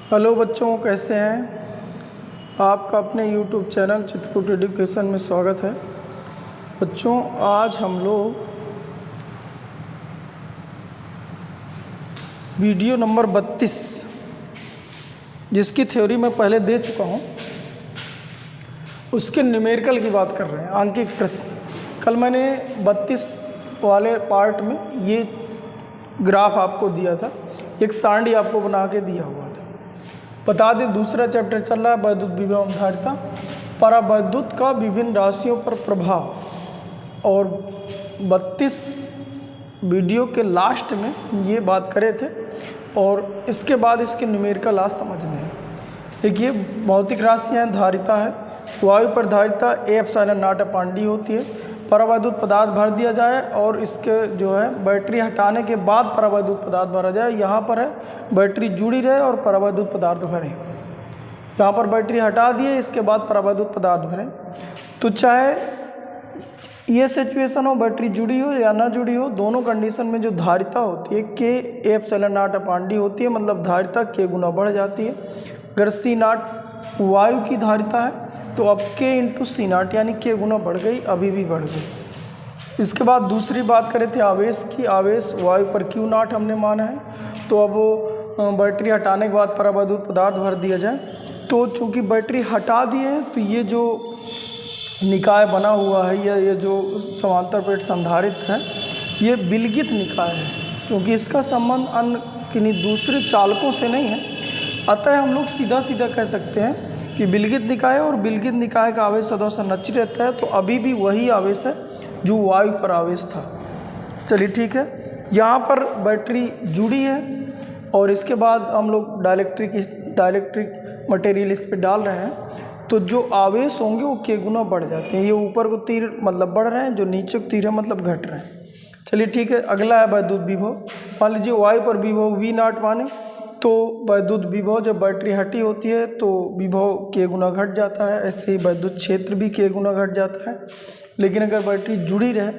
Hello बच्चों, कैसे हैं? आपका अपने YouTube चैनल चित्रकूट एजुकेशन में स्वागत है। बच्चों, आज हम लोग वीडियो नंबर 32, जिसकी थ्योरी मैं पहले दे चुका हूँ, उसके न्यूमेरिकल की बात कर रहे हैं, आंकिक प्रश्न। कल मैंने 32 वाले पार्ट में ये ग्राफ आपको दिया था, एक सारणी आपको बना के दिया हुआ था। बता दें, दूसरा चैप्टर चल रहा है वैद्युत विभव धारिता, परावैद्युत का विभिन्न राशियों पर प्रभाव। और 32 वीडियो के लास्ट में ये बात करे थे और इसके बाद इसके न्यूमेरिकल आज समझने हैं। देखिए, भौतिक राशियाँ हैं, धारिता है, वायु पर धारिता A/0 होती है। परावैद्युत पदार्थ भर दिया जाए और इसके जो है बैटरी हटाने के बाद परावैद्युत पदार्थ भरा जाए। यहाँ पर है बैटरी जुड़ी रहे और परावैद्युत पदार्थ भरें। यहाँ पर बैटरी हटा दिए, इसके बाद परावैद्युत पदार्थ भरें। तो चाहे ये सिचुएशन हो, बैटरी जुड़ी हो या ना जुड़ी हो, दोनों कंडीशन में जो धारिता होती है K/A/0 होती है, मतलब धारिता K गुना बढ़ जाती है। अगर C0 वायु की धारिता है तो अब K/C0 यानी K गुना बढ़ गई, अभी भी बढ़ गई। इसके बाद दूसरी बात करें थे आवेश की। आवेश वायु पर Q0 हमने माना है, तो अब बैटरी हटाने के बाद परावैद्युत पदार्थ भर दिया जाए। तो चूंकि बैटरी हटा दिए हैं तो ये जो निकाय बना हुआ है या ये जो समांतर प्लेट संधारित है, ये विलगित निकाय है, क्योंकि इसका संबंध अन्य किन्हीं दूसरे चालकों से नहीं है। अतः हम लोग सीधा सीधा कह सकते हैं कि विलगित निकाय और विलगित निकाय का आवेश सदैव संरक्षित रहता है। तो अभी भी वही आवेश है जो वायु पर आवेश था। चलिए ठीक है, यहाँ पर बैटरी जुड़ी है और इसके बाद हम लोग डाइलेक्ट्रिक मटेरियल इस पर डाल रहे हैं, तो जो आवेश होंगे वो K गुना बढ़ जाते हैं। ये ऊपर को तीर मतलब बढ़ रहे हैं, जो नीचे को तीर है मतलब घट रहे हैं। चलिए ठीक है, अगला है वैद्युत विभव। मान लीजिए वायु पर विभव V0 माने, तो वैद्युत विभव जब बैटरी हटी होती है तो विभव K गुना घट जाता है। ऐसे ही वैद्युत क्षेत्र भी K गुना घट जाता है। लेकिन अगर बैटरी जुड़ी रहे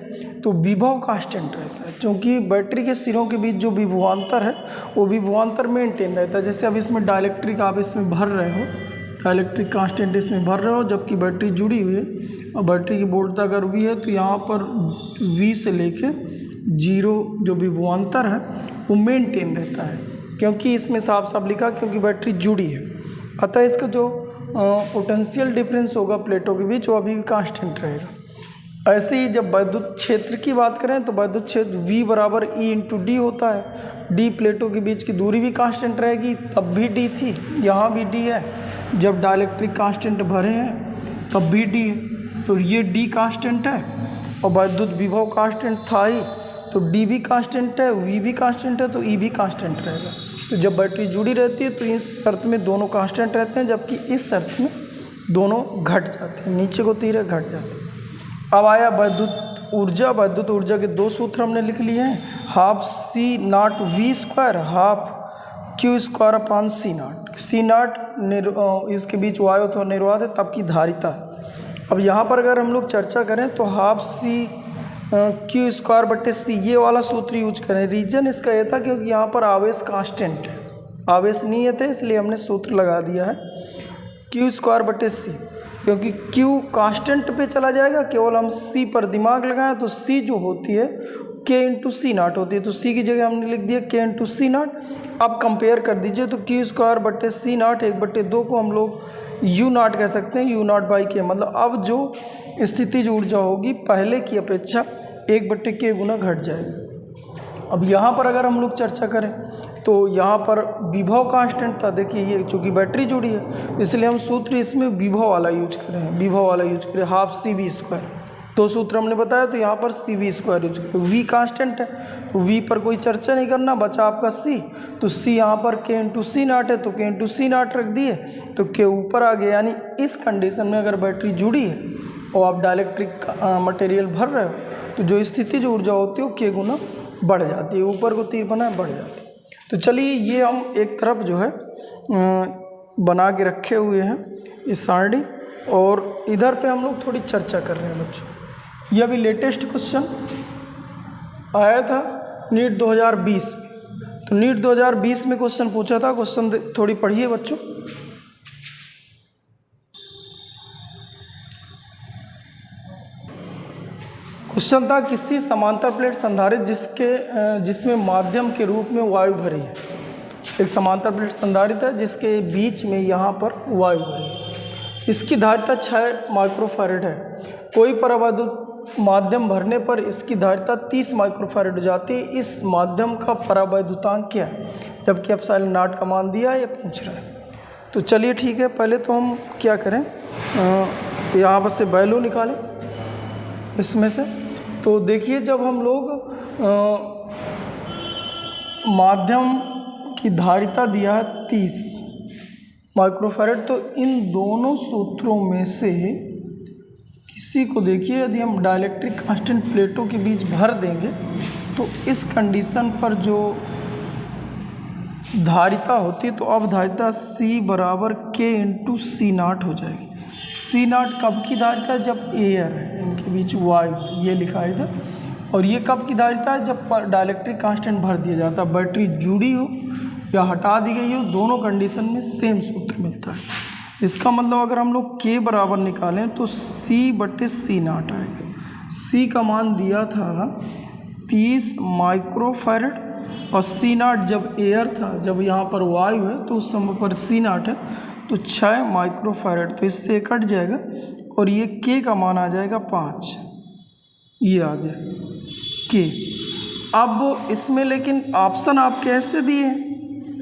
तो विभव कांस्टेंट रहता है, क्योंकि बैटरी के सिरों के बीच जो विभवांतर है वो विभवांतर मेंटेन रहता है। जैसे अब इसमें डाइलेक्ट्रिक आप इसमें भर रहे हो, डाइलेक्ट्रिक कांस्टेंट इसमें भर रहे हो, जबकि बैटरी जुड़ी हुई है और बैटरी की वोल्टता अगर V है तो यहाँ पर V से लेके 0 जो विभवांतर है वो मेंटेन रहता है, क्योंकि इसमें साफ साफ लिखा क्योंकि बैटरी जुड़ी है। अतः इसका जो पोटेंशियल डिफरेंस होगा प्लेटों के बीच वो अभी भी कांस्टेंट रहेगा। ऐसे ही जब वैद्युत क्षेत्र की बात करें तो वैद्युत क्षेत्र V बराबर E/D होता है। D प्लेटों के बीच की दूरी भी कांस्टेंट रहेगी, तब भी D थी, यहाँ भी D है। जब डाइलेक्ट्रिक कांस्टेंट भरे हैं तब भी D है, तो ये D कांस्टेंट है और वैद्युत विभव कांस्टेंट था ही, तो D भी कांस्टेंट है, V भी कांस्टेंट है, तो E भी कांस्टेंट रहेगा। तो जब बैटरी जुड़ी रहती है तो इस शर्त में दोनों कांस्टेंट रहते हैं, जबकि इस शर्त में दोनों घट जाते हैं, नीचे को तीर है घट जाते हैं। अब आया वैद्युत ऊर्जा। वैद्युत ऊर्जा के दो सूत्र हमने लिख लिए हैं, half C0 V², half Q² C0 इसके बीच वायु तो निर्वात है, तब की धारिता। अब यहाँ पर अगर हम लोग चर्चा करें तो हाफ Q²/C ये वाला सूत्र यूज करें। रीजन इसका ये था क्योंकि यहाँ पर आवेश कांस्टेंट है, आवेश नियत है, इसलिए हमने सूत्र लगा दिया है Q²/C, क्योंकि Q कांस्टेंट पे चला जाएगा, केवल हम C पर दिमाग लगाएं तो C जो होती है K/C0 होती है, तो C की जगह हमने लिख दिया K/C0। अब कंपेयर कर दीजिए तो Q²/C0 1/2 को हम लोग U0 कह सकते हैं, U0/K, मतलब अब जो स्थितिज ऊर्जा होगी पहले की अपेक्षा 1/K गुना घट जाएगी। अब यहाँ पर अगर हम लोग चर्चा करें तो यहाँ पर विभव कांस्टेंट था। देखिए, ये चूँकि बैटरी जुड़ी है इसलिए हम सूत्र इसमें विभव वाला यूज करें, हाफ CV²। दो सूत्र हमने बताया, तो यहाँ पर CV² यूज करें। V कांस्टेंट है तो V पर कोई चर्चा नहीं करना, बचा आपका C, तो C यहाँ पर K/C0 है तो K/C0 रख दिए तो K ऊपर आ गया। यानी इस कंडीशन में अगर बैटरी जुड़ी है और आप डाइलेक्ट्रिक मटेरियल भर रहे हो तो जो स्थितिज ऊर्जा होती है वो K गुना बढ़ जाती है, ऊपर को तीर बना बढ़ जाती है। तो चलिए, ये हम एक तरफ जो है बना के रखे हुए हैं इस सारणी, और इधर पे हम लोग थोड़ी चर्चा कर रहे हैं बच्चों। ये अभी लेटेस्ट क्वेश्चन आया था नीट 2020 में, तो नीट 2020 में क्वेश्चन पूछा था, क्वेश्चन थोड़ी पढ़िए बच्चों। क्वेश्चन था किसी समांतर प्लेट संधारित्र जिसमें माध्यम के रूप में वायु भरी है। एक समांतर प्लेट संधारित्र है जिसके बीच में यहाँ पर वायु भरी है। इसकी धारिता 6 माइक्रोफैरड है। कोई परावैद्युत माध्यम भरने पर इसकी धारिता 30 माइक्रोफैरड हो जाती है। इस माध्यम का परावैद्युतांक क्या है, जबकि एप्सिलॉन नॉट का मान दिया है, ये पूछ रहा है। तो चलिए ठीक है, पहले तो हम क्या करें, यहाँ पर से वैल्यू निकालें इसमें से। तो देखिए, जब हम लोग माध्यम की धारिता दिया है 30 माइक्रोफैरड, तो इन दोनों सूत्रों में से किसी को देखिए, यदि हम डाइलेक्ट्रिक कांस्टेंट प्लेटों के बीच भर देंगे तो इस कंडीशन पर जो धारिता होती है, तो अब धारिता C बराबर K इंटू C नॉट हो जाएगी। C नॉट कब की धारिता है, जब एयर है, इनके बीच वायु, ये लिखा है इधर। और ये कब की धारिता है, जब डाइलेक्ट्रिक कांस्टेंट भर दिया जाता है, बैटरी जुड़ी हो या हटा दी गई हो, दोनों कंडीशन में सेम सूत्र मिलता है। इसका मतलब अगर हम लोग K बराबर निकालें तो C/C नॉट आएगा। C का मान दिया था 30 माइक्रोफैरड और C नॉट जब एयर था, जब यहाँ पर वायु है, तो उस समय पर C नॉट है तो 6 माइक्रोफैरड, तो इससे कट जाएगा और ये K का मान आ जाएगा 5। ये आ गया K। अब इसमें लेकिन ऑप्शन आप कैसे दिए,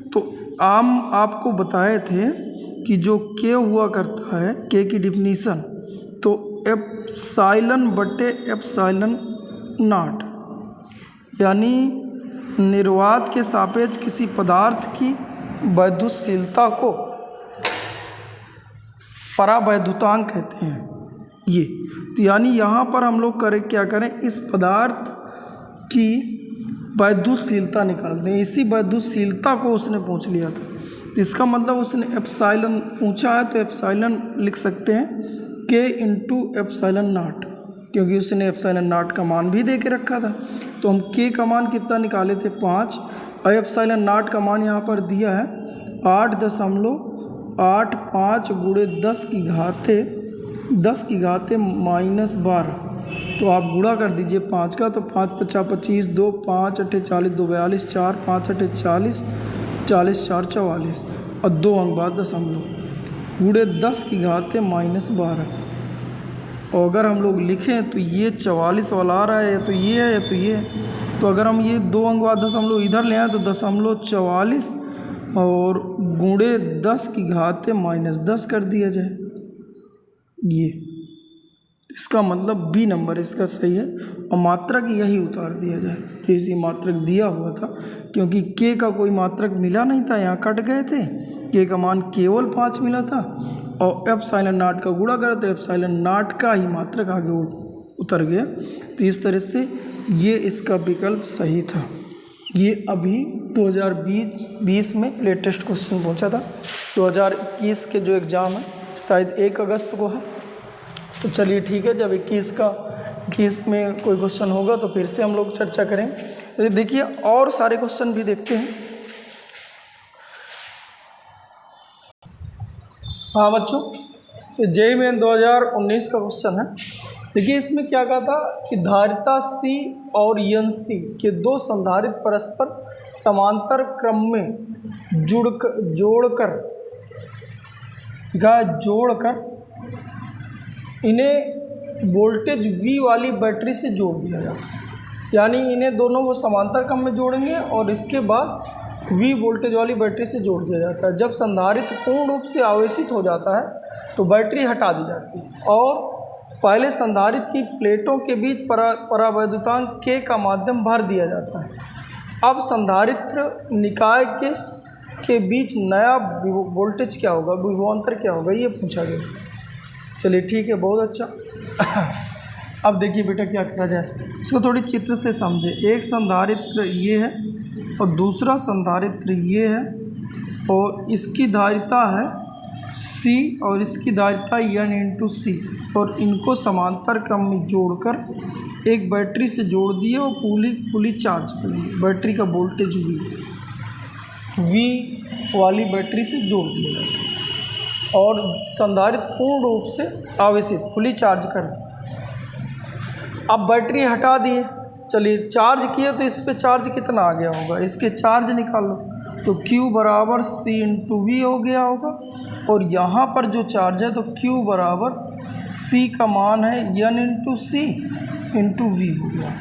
तो हम आपको बताए थे कि जो K हुआ करता है, K की डिफिनीशन तो एप्सिलॉन/एप्सिलॉन नॉट, यानी निर्वात के सापेक्ष किसी पदार्थ की वैद्युतशीलता को परावैद्युतांक कहते हैं। ये तो यानी यहाँ पर हम लोग क्या करें, इस पदार्थ की वैद्युतशीलता निकाल दें। इसी वैद्युतशीलता को उसने पूछ लिया था, तो इसका मतलब उसने एप्सिलॉन पूछा है, तो एप्सिलॉन लिख सकते हैं K इंटू एप्सिलॉन नॉट, क्योंकि उसने एप्सिलॉन नॉट का मान भी दे के रखा था। तो हम K का मान कितना निकाले थे, 5, और एप्सिलॉन नॉट का मान यहाँ पर दिया है 8.85 गुणे 10 की घाते -12। तो आप गुणा कर दीजिए 5 का, तो 5 × 5 = 25, 2 5 × 8 = 40, 2 42, 4 5 × 8 = 40, 40 4 = 44 और 2 अंक बाद दशमलव गुणे 10 की घाते -12। और अगर हम लोग लिखें तो ये 44 वाला आ रहा है, या तो ये है या तो ये है। तो अगर हम ये 2 अंक बाद दशमलव इधर ले आए तो 0.44 और गुणे 10 की घाते -10 कर दिया जाए। ये इसका मतलब बी नंबर इसका सही है, और मात्रक यही उतार दिया जाए जो इसी मात्रक दिया हुआ था, क्योंकि K का कोई मात्रक मिला नहीं था, यहाँ कट गए थे। K का मान केवल 5 मिला था, और एप्सिलॉन नॉट का गुणा करा तो एप्सिलॉन नॉट का ही मात्रक आगे उतर गया। तो इस तरह से ये इसका विकल्प सही था। ये अभी 2020 में लेटेस्ट क्वेश्चन पहुंचा था। 2021 के जो एग्ज़ाम है शायद 1 अगस्त को है। तो चलिए ठीक है, जब 21 में कोई क्वेश्चन होगा तो फिर से हम लोग चर्चा करें। तो देखिए और सारे क्वेश्चन भी देखते हैं। हाँ बच्चों, JEE मेन 2019 का क्वेश्चन है। देखिए इसमें क्या कहा था कि धारिता C और NC के 2 संधारित्र परस्पर समांतर क्रम में जोड़कर इन्हें वोल्टेज V वाली बैटरी से जोड़ दिया जाता है। यानी इन्हें दोनों वो समांतर क्रम में जोड़ेंगे और इसके बाद V वोल्टेज वाली बैटरी से जोड़ दिया जाता है। जब संधारित्र पूर्ण रूप से आवेशित हो जाता है तो बैटरी हटा दी जाती है और पहले संधारित्र की प्लेटों के बीच परावैद्युतांक K का माध्यम भर दिया जाता है। अब संधारित्र निकाय के बीच नया वोल्टेज क्या होगा, विभवांतर क्या होगा, ये पूछा गया। चलिए ठीक है, बहुत अच्छा। अब देखिए बेटा क्या करा जाए, इसको थोड़ी चित्र से समझे। एक संधारित्र ये है और दूसरा संधारित्र ये है, और इसकी धारिता है C और इसकी धारिता N × C, और इनको समांतर क्रम में जोड़कर एक बैटरी से जोड़ दिए और फुली चार्ज कर दिए। बैटरी का वोल्टेज V V वाली बैटरी से जोड़ दिया जाता है और संधारित्र पूर्ण रूप से आवेशित फुली चार्ज करें। अब बैटरी हटा दिए, चलिए चार्ज किए तो इस पे चार्ज कितना आ गया होगा, इसके चार्ज निकाल लो तो Q बराबर C इंटू वी हो गया होगा और यहाँ पर जो चार्ज है तो Q बराबर C का मान है N into C into V हो गया।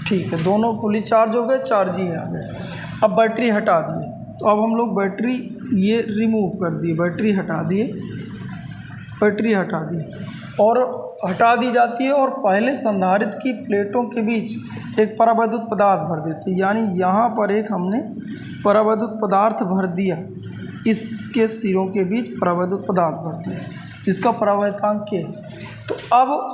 ठीक है, दोनों फुली चार्ज हो गए, चार्ज ही आ गए। अब बैटरी हटा दिए तो अब हम लोग बैटरी ये रिमूव कर दिए, बैटरी हटा दिए, बैटरी हटा दी और हटा दी जाती है और पहले संधारित्र की प्लेटों के बीच एक परावैद्युत पदार्थ भर देते हैं। यानी यहाँ पर एक हमने परावैद्युत पदार्थ भर दिया, इसके सिरों के बीच परावैद्युत पदार्थ भर दिया, इसका परावैद्युतांक K। तो अब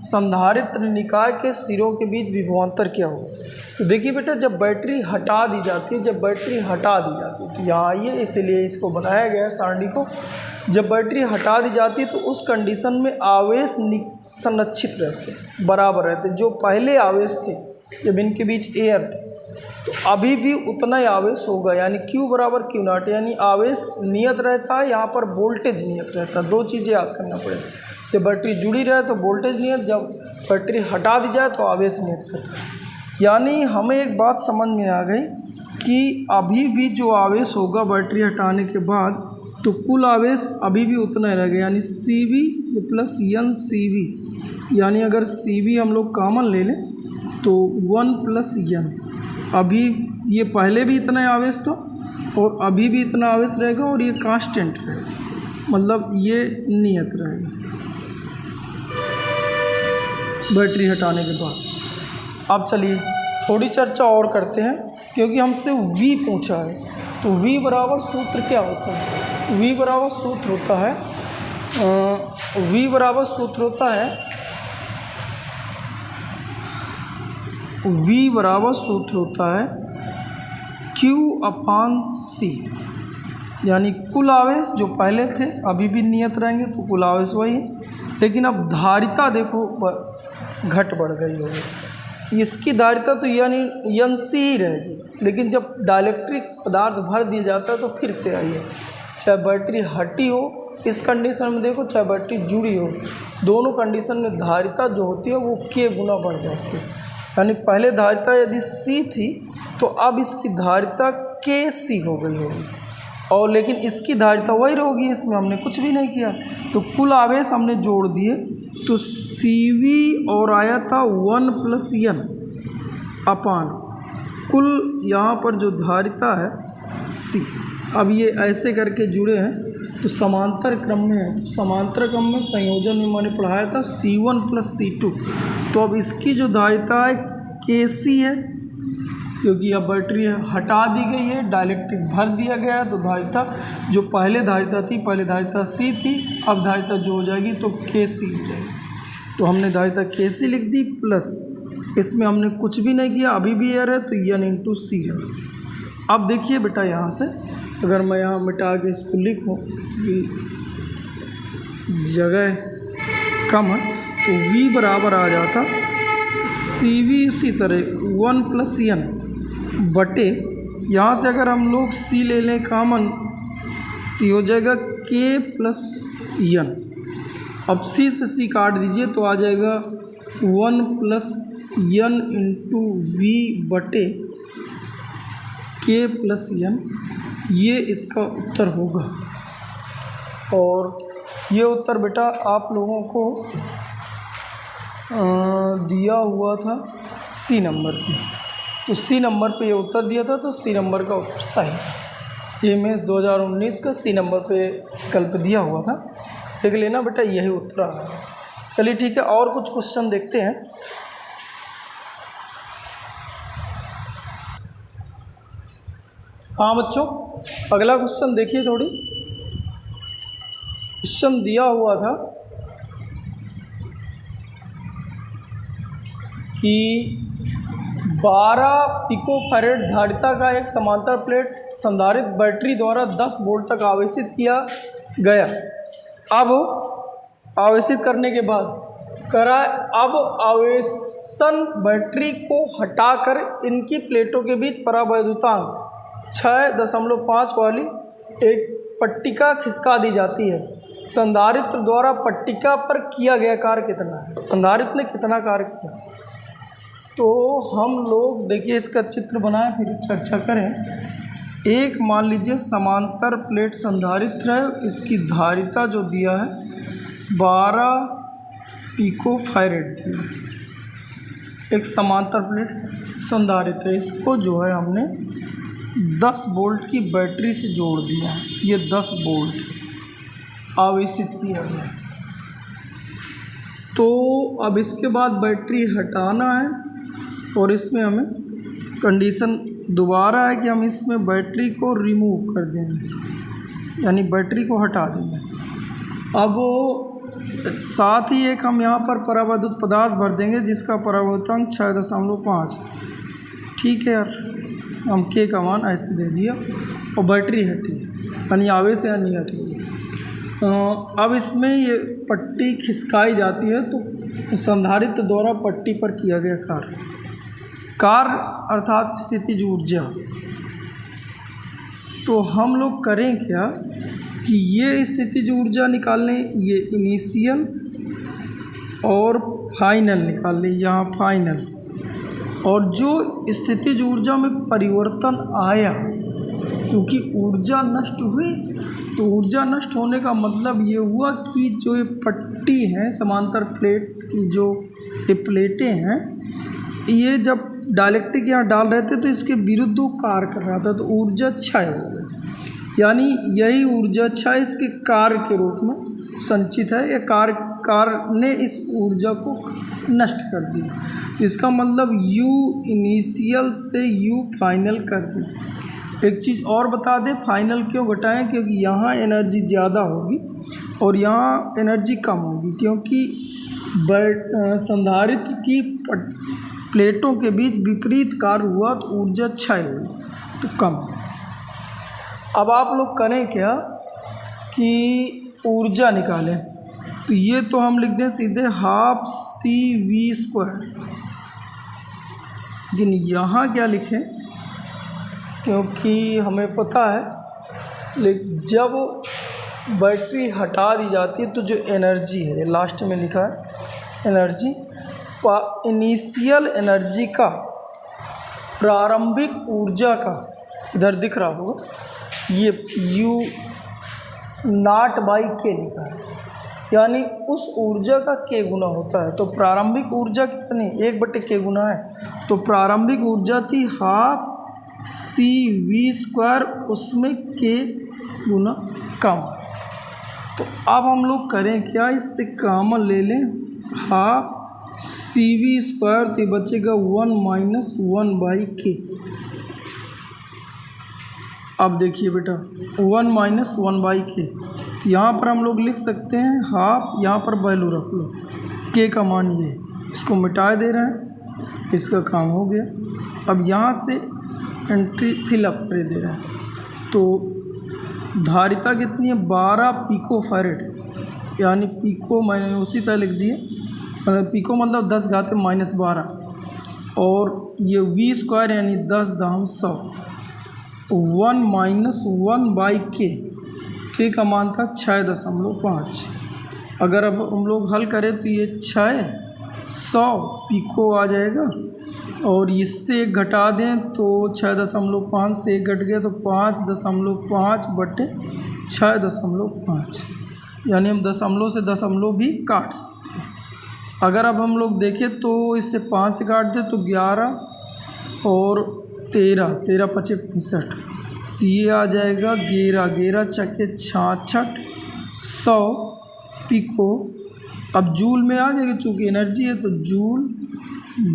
संधारित्र निकाय के सिरों के बीच विभवांतर क्या होगा। तो देखिए बेटा, जब बैटरी हटा दी जाती है, जब बैटरी हटा दी जाती है तो यहाँ आइए, इसलिए इसको बनाया गया है सारणी को। जब बैटरी हटा दी जाती है तो उस कंडीशन में आवेश संरक्षित रहते हैं, बराबर रहते हैं। जो पहले आवेश थे जब इनके बीच एयर थे तो अभी भी उतना ही आवेश होगा, यानी Q बराबर Q नॉट, यानी आवेश नियत रहता है, यहाँ पर वोल्टेज नियत रहता है। दो चीज़ें याद करना पड़ेगा, जब बैटरी जुड़ी रहे तो वोल्टेज नियत, जब बैटरी हटा दी जाए तो आवेश नियत रहता है। यानी हमें एक बात समझ में आ गई कि अभी भी जो आवेश होगा बैटरी हटाने के बाद तो कुल आवेश अभी भी उतना ही रहेगा, यानी CV प्लस N CV, यानी अगर CV हम लोग कॉमन ले लें तो 1 प्लस N, अभी ये पहले भी इतना ही आवेश था और अभी भी इतना आवेश रहेगा और ये कांस्टेंट रहेगा, मतलब ये नियत रहेगा बैटरी हटाने के बाद। अब चलिए थोड़ी चर्चा और करते हैं, क्योंकि हमसे V पूछा है तो V बराबर सूत्र क्या होता है। V बराबर सूत्र होता है V बराबर सूत्र होता है V बराबर सूत्र होता है Q अपान C, यानी कुल आवेश जो पहले थे अभी भी नियत रहेंगे तो कुल आवेश वही है, लेकिन अब धारिता देखो घट बढ़ गई होगी, इसकी धारिता तो यानी NC ही रहेगी, लेकिन जब डाइलेक्ट्रिक पदार्थ भर दिया जाता है तो फिर से आई है, चाहे बैटरी हटी हो इस कंडीशन में देखो, चाहे बैटरी जुड़ी हो, दोनों कंडीशन में धारिता जो होती है वो K गुना बढ़ जाती है। यानी पहले धारिता यदि C थी तो अब इसकी धारिता KC हो गई होगी, और लेकिन इसकी धारिता वही रहेगी, इसमें हमने कुछ भी नहीं किया। तो कुल आवेश हमने जोड़ दिए तो CV और आया था 1 प्लस N अपान कुल यहाँ पर जो धारिता है C। अब ये ऐसे करके जुड़े हैं तो समांतर क्रम में है, तो समांतर क्रम में संयोजन में मैंने पढ़ाया था C1 प्लस C2। तो अब इसकी जो धारिता है KC है, क्योंकि अब बैटरी हटा दी गई है, डाइलेक्ट्रिक भर दिया गया है, तो धारिता जो पहले धारिता थी, पहले धारिता C थी, अब धारिता जो हो जाएगी तो KC हो जाएगी। तो हमने धारिता KC लिख दी, प्लस इसमें हमने कुछ भी नहीं किया, अभी भी एयर है तो N इंटू C है। अब देखिए बेटा, यहाँ से अगर मैं यहाँ मिटा के इसको लिखूँ कि जगह कम है तो V बराबर आ जाता CV इसी तरह 1 प्लस N बटे, यहाँ से अगर हम लोग C ले लें कॉमन तो ये हो जाएगा K प्लस N। अब C से C काट दीजिए तो आ जाएगा 1 प्लस N इंटू V बटे K प्लस N, ये इसका उत्तर होगा। और ये उत्तर बेटा आप लोगों को दिया हुआ था C नंबर पे, तो C नंबर पे ये उत्तर दिया था, तो C नंबर का उत्तर सही। ये मेंस 2019 का C नंबर पे कल्प दिया हुआ था, देख लेना बेटा, यही उत्तर आ रहा है। चलिए ठीक है, और कुछ क्वेश्चन देखते हैं। हाँ बच्चों, अगला क्वेश्चन देखिए, थोड़ी क्वेश्चन दिया हुआ था कि 12 पिकोफैरेड धारिता का एक समांतर प्लेट संधारित्र बैटरी द्वारा 10 वोल्ट तक आवेशित किया गया। अब आवेशित करने के बाद करा, अब आवेशन बैटरी को हटाकर इनकी प्लेटों के बीच परावैद्युतांक 6.5 वाली एक पट्टिका खिसका दी जाती है। संधारित्र द्वारा पट्टिका पर किया गया कार्य कितना है? संधारित्र ने कितना कार्य किया? तो हम लोग देखिए इसका चित्र बनाएं फिर चर्चा करें। एक मान लीजिए समांतर प्लेट संधारित्र है, इसकी धारिता जो दिया है 12 पिको फैरेड दिया है। एक समांतर प्लेट संधारित्र है, इसको जो है हमने 10 वोल्ट की बैटरी से जोड़ दिया है। ये 10 वोल्ट आवेशित किया गया। तो अब इसके बाद बैटरी हटाना है और इसमें हमें कंडीशन दोबारा है कि हम इसमें बैटरी को रिमूव कर देंगे, यानी बैटरी को हटा देंगे। अब साथ ही एक हम यहाँ पर परावैद्युत पदार्थ भर देंगे जिसका परावर्तनांक 6.5। ठीक है यार, हम के का मान ऐसे दे दिया और बैटरी हटी, यानी आवेश या नहीं हटी। अब इसमें ये पट्टी खिसकाई जाती है तो संधारित्र द्वारा पट्टी पर किया गया कार्य अर्थात स्थितिज ऊर्जा। तो हम लोग करें क्या कि ये स्थितिज ऊर्जा निकालने, ये इनिशियल और फाइनल निकाल लें, यहाँ फाइनल। और जो स्थितिज ऊर्जा में परिवर्तन आया, क्योंकि ऊर्जा नष्ट हुई, तो ऊर्जा नष्ट होने का मतलब ये हुआ कि जो ये पट्टी है समांतर प्लेट की, जो ये प्लेटें हैं, ये जब डाइलेक्ट्रिक यहाँ डाल रहे थे तो इसके विरुद्ध वो कार्य कर रहा था, तो ऊर्जा क्षय हो गई। यानी यही ऊर्जा क्षय इसके कार्य के रूप में संचित है, या कार्य ने इस ऊर्जा को नष्ट कर दिया। तो इसका मतलब U इनिशियल से U फाइनल कर दें। एक चीज़ और बता दें, फाइनल क्यों घटाएं? क्योंकि यहाँ एनर्जी ज़्यादा होगी और यहाँ एनर्जी कम होगी, क्योंकि संधारित्र की प्लेटों के बीच विपरीत कार्य हुआ तो ऊर्जा क्षय हुई, तो कम। अब आप लोग करें क्या कि ऊर्जा निकालें। तो ये तो हम लिख दें सीधे 12CV², लेकिन यहाँ क्या लिखें, क्योंकि हमें पता है लेकिन जब बैटरी हटा दी जाती है तो जो एनर्जी है, लास्ट में लिखा है एनर्जी, इनिशियल एनर्जी का प्रारंभिक ऊर्जा का, इधर दिख रहा होगा, ये U0/K लिखा है, यानी उस ऊर्जा का K गुना होता है। तो प्रारंभिक ऊर्जा कितनी? 1/K गुना है। तो प्रारंभिक ऊर्जा थी 12CV², उसमें K गुना कम। तो अब हम लोग करें क्या, इससे कॉमन ले लें 12CV², तो बचेगा 1 - 1/K। अब देखिए बेटा 1 - 1/K, तो यहाँ पर हम लोग लिख सकते हैं हाफ, यहाँ पर वैल्यू रख लो, K का मान ये, इसको मिटा दे रहे हैं, इसका काम हो गया। अब यहाँ से एंट्री फिलअप कर दे रहे हैं। तो धारिता कितनी है? 12 पिको फैरेड, यानी पिको मैंने उसी तरह लिख दिए, पिको मतलब 10⁻⁻12, और ये V² यानी 10⁻100। 1 - 1/K, K का मान था 6.5। अगर अब हम लोग हल करें तो ये 600 पिको आ जाएगा, और इससे एक घटा दें तो 6.5 से एक घट गया तो 5.5/6.5, यानी हम दशमलव से दशमलव भी काट सकते हैं। अगर अब हम लोग देखें तो इससे 5 से काट दें तो 11 और 13, 13 × 5 = 65, तो ये आ जाएगा 11 चक्के 66, 100 पिको। अब जूल में आ जाएगा, चूँकि एनर्जी है तो जूल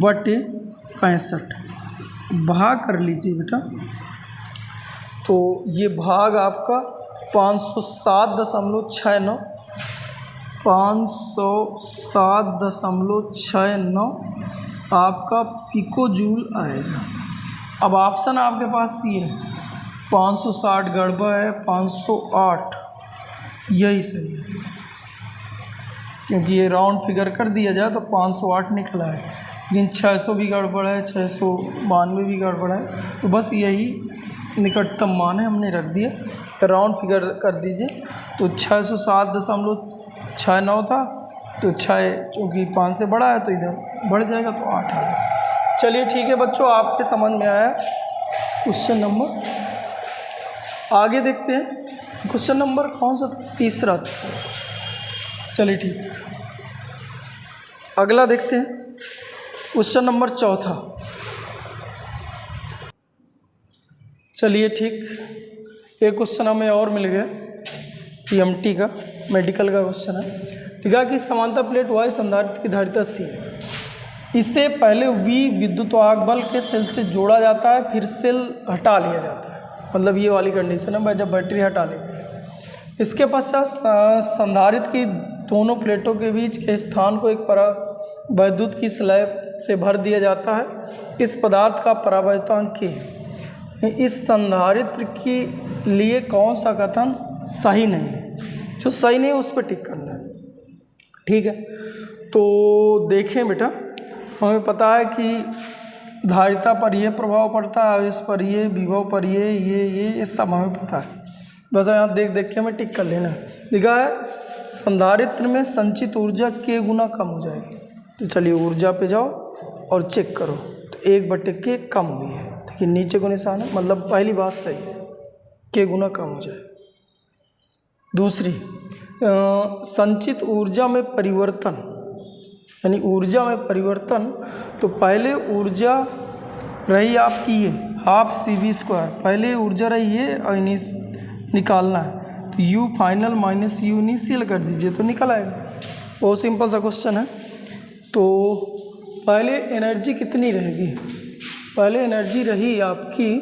बटे 65, भाग कर लीजिए बेटा। तो ये भाग आपका 507.69, 507.69 आपका पिको जूल आएगा। अब ऑप्शन आपके पास ये है, 560 गड़बड़ है, 508 यही सही है, क्योंकि ये राउंड फिगर कर दिया जाए तो 508 निकला है, लेकिन 600 भी गड़बड़ है, 692 भी गड़बड़ है, तो बस यही निकटतम मान है हमने रख दिया, राउंड फिगर कर दीजिए। तो 607.69 था, तो 6 चूँकि 5 से बड़ा है तो इधर बढ़ जाएगा तो 8 आ गया। चलिए ठीक है बच्चों, आपके समझ में आया क्वेश्चन नंबर। आगे देखते हैं क्वेश्चन नंबर कौन सा था, तीसरा था। चलिए ठीक, अगला देखते हैं क्वेश्चन नंबर चौथा। चलिए ठीक, एक क्वेश्चन हमें और मिल गया, EMT का मेडिकल का क्वेश्चन है। लिखा कि समांतर प्लेट वायु संधारित्र की धारिता C, इसे पहले V विद्युत वाहक बल के सेल से जोड़ा जाता है, फिर सेल हटा लिया जाता है। मतलब ये वाली कंडीशन है जब बैटरी हटा लेंगे। इसके पश्चात संधारित्र की दोनों प्लेटों के बीच के स्थान को एक परावैद्युत की स्लैब से भर दिया जाता है। इस पदार्थ का परावैद्युतांक K है। इस संधारित्र के लिए कौन सा कथन सही नहीं है? जो सही नहीं है उस पर टिक करना है। ठीक है, तो देखें बेटा, हमें पता है कि धारिता पर यह प्रभाव पड़ता है, आवेश पर ये, विभव पर ये सब हमें पता है। बस यहाँ देख के हमें टिक कर लेना है। लिखा है संधारित्र में संचित ऊर्जा K गुना कम हो जाएगी। तो चलिए ऊर्जा पे जाओ और चेक करो, तो 1/K कम हुई है। देखिए नीचे को निशान है, मतलब पहली बात सही है, K गुना कम हो जाए। दूसरी, संचित ऊर्जा में परिवर्तन, यानी ऊर्जा में परिवर्तन, तो पहले ऊर्जा रही आपकी ये ½ CV², पहले ऊर्जा रही है और निकालना है, तो U final minus U initial कर दीजिए तो निकल आएगा। बहुत सिंपल सा क्वेश्चन है। तो पहले एनर्जी कितनी रहेगी? पहले एनर्जी रही आपकी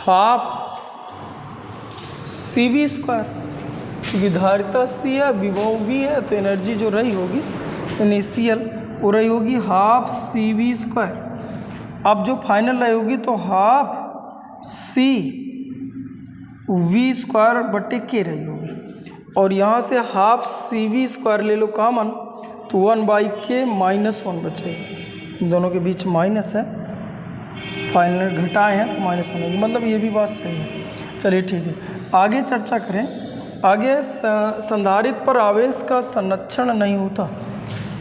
½ CV², क्योंकि धारिता C है, विभव भी है, तो एनर्जी जो रही होगी इनिशियल वो रही होगी ½ CV²। अब जो फाइनल रही होगी तो ½ CV²/K रही होगी, और यहाँ से ½ CV² ले लो कॉमन, तो 1/K -1 बचेगा। इन दोनों के बीच माइनस है, फाइनल घटाए हैं तो माइनस होने की, मतलब ये भी बात सही है। चलिए ठीक है, आगे चर्चा करें। आगे संधारित्र पर आवेश का संरक्षण नहीं होता।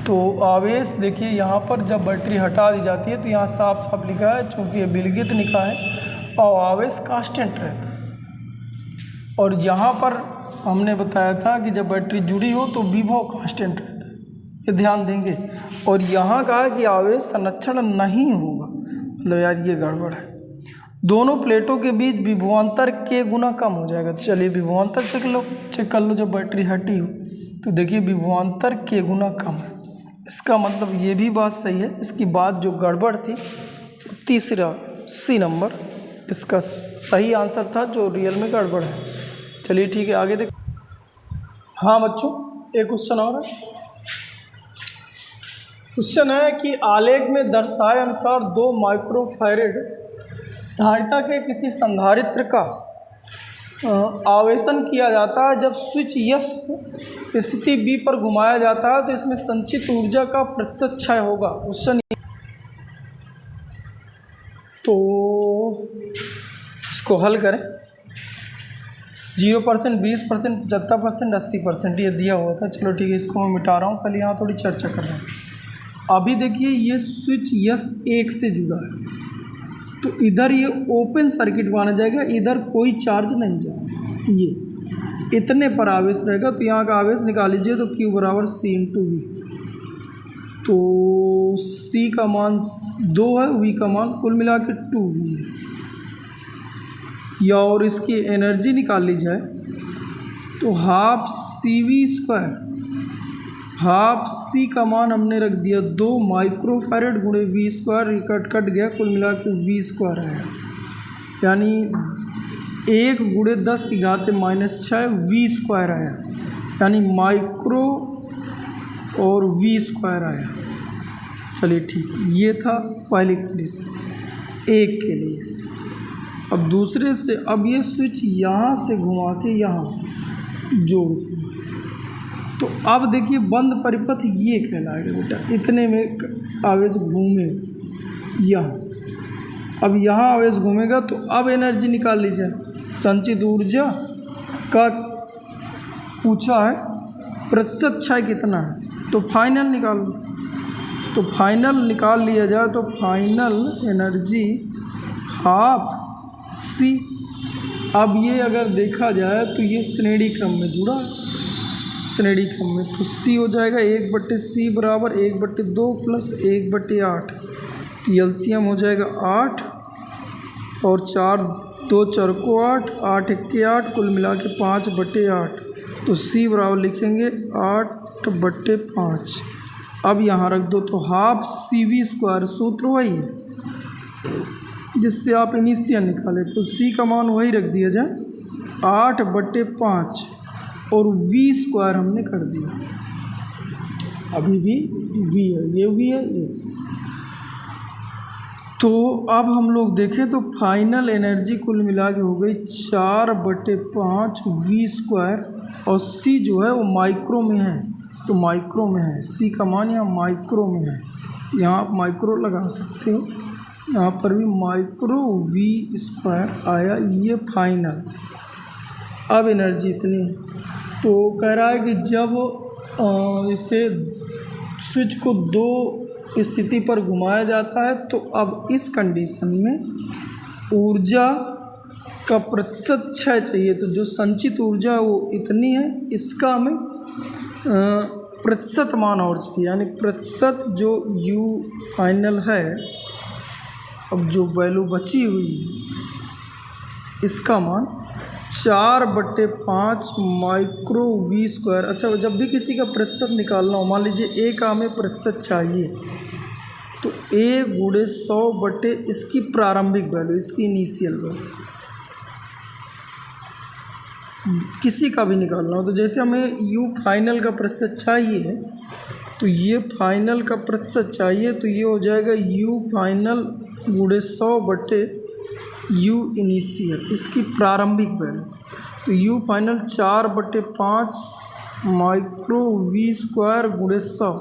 तो आवेश देखिए यहाँ पर जब बैटरी हटा दी जाती है तो यहाँ साफ साफ लिखा है, चूँकि ये विलगित लिखा है और आवेश कांस्टेंट रहता है। और यहाँ पर हमने बताया था कि जब बैटरी जुड़ी हो तो विभव कांस्टेंट रहता है, ये ध्यान देंगे। और यहाँ कहा है कि आवेश संरक्षण नहीं होगा, मतलब यार ये गड़बड़ है। दोनों प्लेटों के बीच विभवांतर K गुना कम हो जाएगा। तो चलिए विभवांतर चेक कर लो जब बैटरी हटी हो, तो देखिए विभवांतर K गुना कम है। इसका मतलब ये भी बात सही है। इसकी बात जो गड़बड़ थी, तीसरा C नंबर इसका सही आंसर था, जो रियल में गड़बड़ है। चलिए ठीक है, आगे देख। हाँ बच्चों, एक क्वेश्चन और है। क्वेश्चन है कि आलेख में दर्शाए अनुसार 2 माइक्रोफैरेड धारिता के किसी संधारित्र का आवेशन किया जाता है। जब स्विच यस स्थिति बी पर घुमाया जाता है तो इसमें संचित ऊर्जा का प्रतिशत क्षय होगा। क्वेश्चन तो इसको हल करें। 0%, 20%, 75%, 80% ये दिया हुआ था। चलो ठीक है, इसको मैं मिटा रहा हूँ, पहले यहाँ थोड़ी चर्चा कर रहे हैं। अभी देखिए ये स्विच यस 1 से जुड़ा है, तो इधर ये ओपन सर्किट माना जाएगा, इधर कोई चार्ज नहीं जाएगा, ये इतने पर आवेश रहेगा। तो यहाँ का आवेश निकाल लीजिए, तो Q = C × V। तो C का मान 2 है, V का मान कुल मिला के 2V है। या और इसकी एनर्जी निकाल ली जाए तो ½ CV², ½ C का मान हमने रख दिया 2 माइक्रोफैरेड × V², कट गया, कुल मिला के V² है, यानी 1 × 10⁻⁻⁶ V² आया, यानी माइक्रो और V² आया। चलिए ठीक, ये था पहली कंडीशन एक के लिए। अब दूसरे से, अब ये स्विच यहाँ से घुमा के यहाँ जोड़ दूँगा, तो अब देखिए बंद परिपथ ये कहलाएगा बेटा। इतने में आवेश घूमे यहाँ, अब यहाँ आवेश घूमेगा तो अब एनर्जी निकाल लीजिए। संचित ऊर्जा का पूछा है प्रतिशत क्षय कितना है, तो फाइनल निकाल लो। तो फाइनल निकाल लिया जाए तो फाइनल एनर्जी हाफ सी। अब ये अगर देखा जाए तो ये श्रेणी क्रम में जुड़ा है, श्रेणी क्रम में, तो सी हो जाएगा 1/c बराबर 1/2 प्लस 1/8। तो एलसीएम हो जाएगा 8 और 4 2 4 को 8, 8 1 के 8, कुल मिला के 5/8। तो सी बराबर लिखेंगे 8/5। अब यहाँ रख दो तो हाफ CV², सूत्र वही है जिससे आप इनिशियल निकाले, तो सी का मान वही रख दिया जाए 8/5 और V² हमने कर दिया। अभी भी V है, ये V है, ये। तो अब हम लोग देखें तो फाइनल एनर्जी कुल मिला के हो गई 4/5 V² और C जो है वो माइक्रो में है, तो माइक्रो में है, C का मान यहाँ माइक्रो में है, यहाँ आप माइक्रो लगा सकते हो, यहाँ पर भी माइक्रो V² आया, ये फाइनल। अब एनर्जी इतनी है, तो कह रहा है कि जब इसे स्विच को 2 स्थिति पर घुमाया जाता है तो अब इस कंडीशन में ऊर्जा का प्रतिशत क्षय चाहिए, तो जो संचित ऊर्जा वो इतनी है, इसका हमें प्रतिशत मान और चाहिए, यानी प्रतिशत जो U फाइनल है, अब जो वैल्यू बची हुई है इसका मान 4/5 माइक्रो V²। अच्छा, जब भी किसी का प्रतिशत निकालना हो, मान लीजिए A का हमें प्रतिशत चाहिए, तो A × 100 इसकी प्रारंभिक वैल्यू, इसकी इनिशियल वैल्यू, किसी का भी निकालना हो, तो जैसे हमें U फाइनल का प्रतिशत चाहिए, तो ये फाइनल का प्रतिशत चाहिए, तो ये हो जाएगा U फाइनल × 100 U इनिशियल, इसकी प्रारंभिक वैल्यू। तो U फाइनल 4/5 माइक्रो V² × 100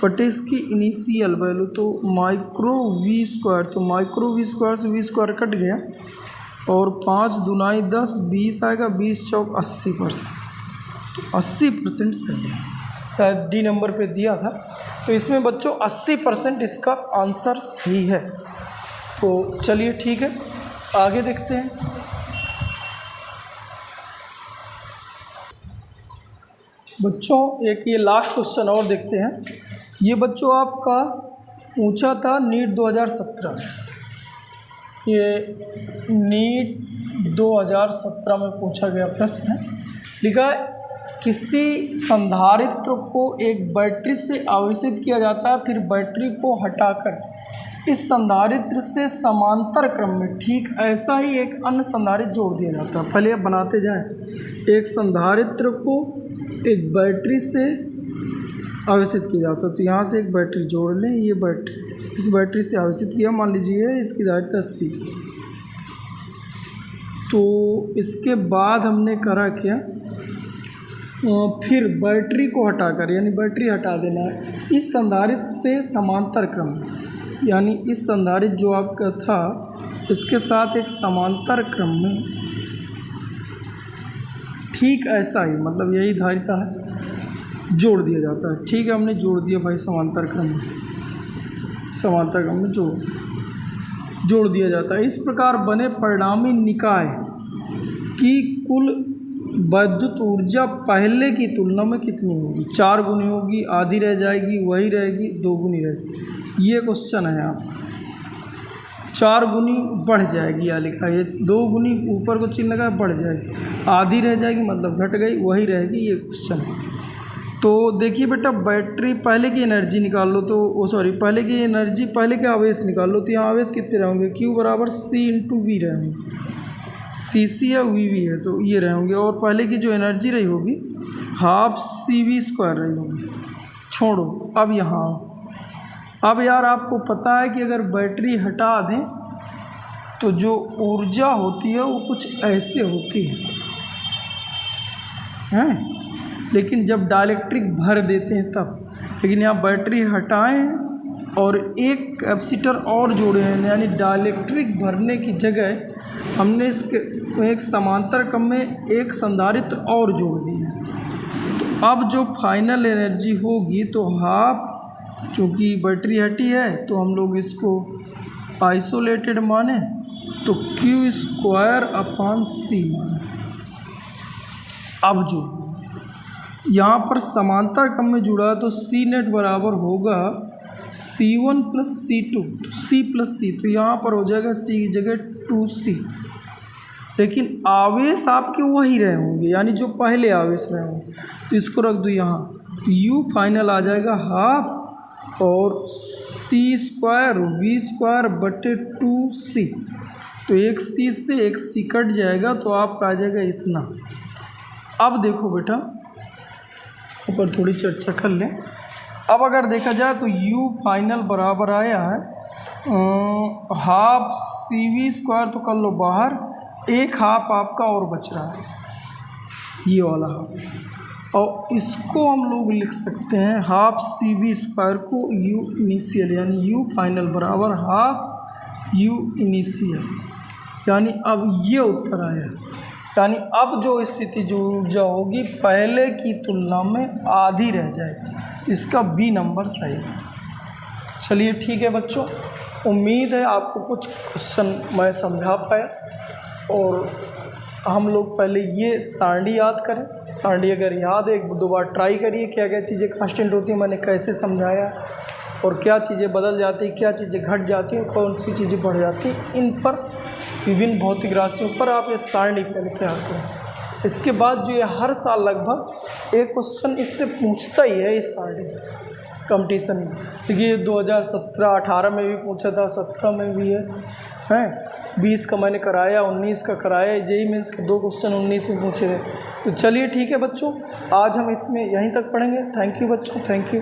बटे इसकी इनिशियल वैल्यू, तो माइक्रो V², तो माइक्रो V² से V² कट गया और 5 दूनाई 10, 20 आएगा, 20 चौक 80%, तो 80% सही है। शायद डी नंबर पे दिया था, तो इसमें बच्चों 80% इसका आंसर सही है। तो चलिए ठीक है, आगे देखते हैं। बच्चों एक ये लास्ट क्वेश्चन और देखते हैं। ये बच्चों आपका पूछा था नीट 2017, ये नीट 2017 में पूछा गया प्रश्न है। लिखा है किसी संधारित्र को एक बैटरी से आवेशित किया जाता है, फिर बैटरी को हटाकर इस संधारित्र से समांतर क्रम में ठीक ऐसा ही एक अन्य संधारित्र जोड़ दिया जाता है। पहले आप बनाते जाएं। एक संधारित्र को एक बैटरी से आवेशित किया जाता है, तो यहाँ से एक बैटरी जोड़ लें, ये बैटरी, इस बैटरी से आवेशित किया, मान लीजिए इसकी धारिता 80। तो इसके बाद हमने करा क्या, फिर बैटरी को हटाकर, यानी बैटरी हटा देना है इस संधारित्र से समांतर क्रम में, यानी इस संधारित्र जो आपका था इसके साथ एक समांतर क्रम में ठीक ऐसा ही, मतलब यही धारिता है, जोड़ दिया जाता है। ठीक है, हमने जोड़ दिया भाई समांतर क्रम में, समांतर क्रम में जोड़ दिया जाता है। इस प्रकार बने परिणामी निकाय की कुल वैद्युत ऊर्जा पहले की तुलना में कितनी होगी? 4 गुनी होगी, आधी रह जाएगी, वही रहेगी, 2 गुनी रहेगी। ये क्वेश्चन है आपका। 4 गुनी बढ़ जाएगी, या लिखा है 2 गुनी ऊपर को चिन्ह लगा बढ़ जाएगी, आधी रह जाएगी मतलब घट गई, वही रहेगी, ये क्वेश्चन है। तो देखिए बेटा, बैटरी पहले की एनर्जी निकाल लो, तो पहले की एनर्जी, पहले के आवेश निकाल लो, तो यहाँ आवेश कितने रहेंगे? Q बराबर C × V रहेंगे, CC या VV है, तो ये रहेंगे। और पहले की जो एनर्जी रही होगी हाफ CV² रही होगी। छोड़ो, अब यहाँ अब यार आपको पता है कि अगर बैटरी हटा दें तो जो ऊर्जा होती है वो कुछ ऐसे होती है, लेकिन जब डाइलेक्ट्रिक भर देते हैं तब। लेकिन यहाँ बैटरी हटाएं और एक कैपेसिटर और जोड़े हैं, यानी डाइलेक्ट्रिक भरने की जगह हमने इसके एक समांतर क्रम में एक संधारित्र और जोड़ दिए हैं। तो अब जो फाइनल एनर्जी होगी तो हाफ, चूँकि बैटरी हटी है तो हम लोग इसको आइसोलेटेड माने, तो Q²/C माने। अब जो यहाँ पर समांतर क्रम में जुड़ा तो C नेट बराबर होगा C1 + C2, तो C + C, तो यहाँ पर हो जाएगा C की जगह 2C। लेकिन आवेश आपके वही रहे होंगे, यानी जो पहले आवेश रहे होंगे, तो इसको रख दो यहाँ, तो U फाइनल आ जाएगा हाफ और C² V²/2C, तो एक C से एक C कट जाएगा तो आपका आ जाएगा इतना। अब देखो बेटा, ऊपर थोड़ी चर्चा कर लें। अब अगर देखा जाए तो U फाइनल बराबर आया है हाफ CV² तो कर लो बाहर, एक हाफ आपका और बच रहा है, ये वाला हाफ, और इसको हम लोग लिख सकते हैं हाफ CV² को U इनिशियल, यानी U फाइनल बराबर हाफ U इनिशियल, यानी अब ये उत्तर आया। यानी अब जो स्थिति जो ऊर्जा होगी पहले की तुलना में आधी रह जाएगी, इसका बी नंबर सही था। चलिए ठीक है बच्चों, उम्मीद है आपको कुछ क्वेश्चन मैं समझा पाया। और हम लोग पहले ये सारणी याद करें, सारणी अगर याद है एक दो बार ट्राई करिए, क्या क्या चीज़ें कांस्टेंट होती हैं, मैंने कैसे समझाया, और क्या चीज़ें बदल जाती, क्या चीज़ें घट जाती हैं, कौन सी चीज़ें बढ़ जाती हैं, इन पर विभिन्न भौतिक राशियों पर आप ये सारणी पहले तैयार करें। इसके बाद जो ये हर साल लगभग एक क्वेश्चन इससे पूछता ही है इस सारणी से कंपटीशन में। देखिए 2017-18 में भी पूछा था, 17 में भी है 20 का मैंने कराया, 19 का कराया, जेईई मेंस के 2 क्वेश्चन 19 में पूछे थे। तो चलिए ठीक है बच्चों, आज हम इसमें यहीं तक पढ़ेंगे। थैंक यू बच्चों, थैंक यू।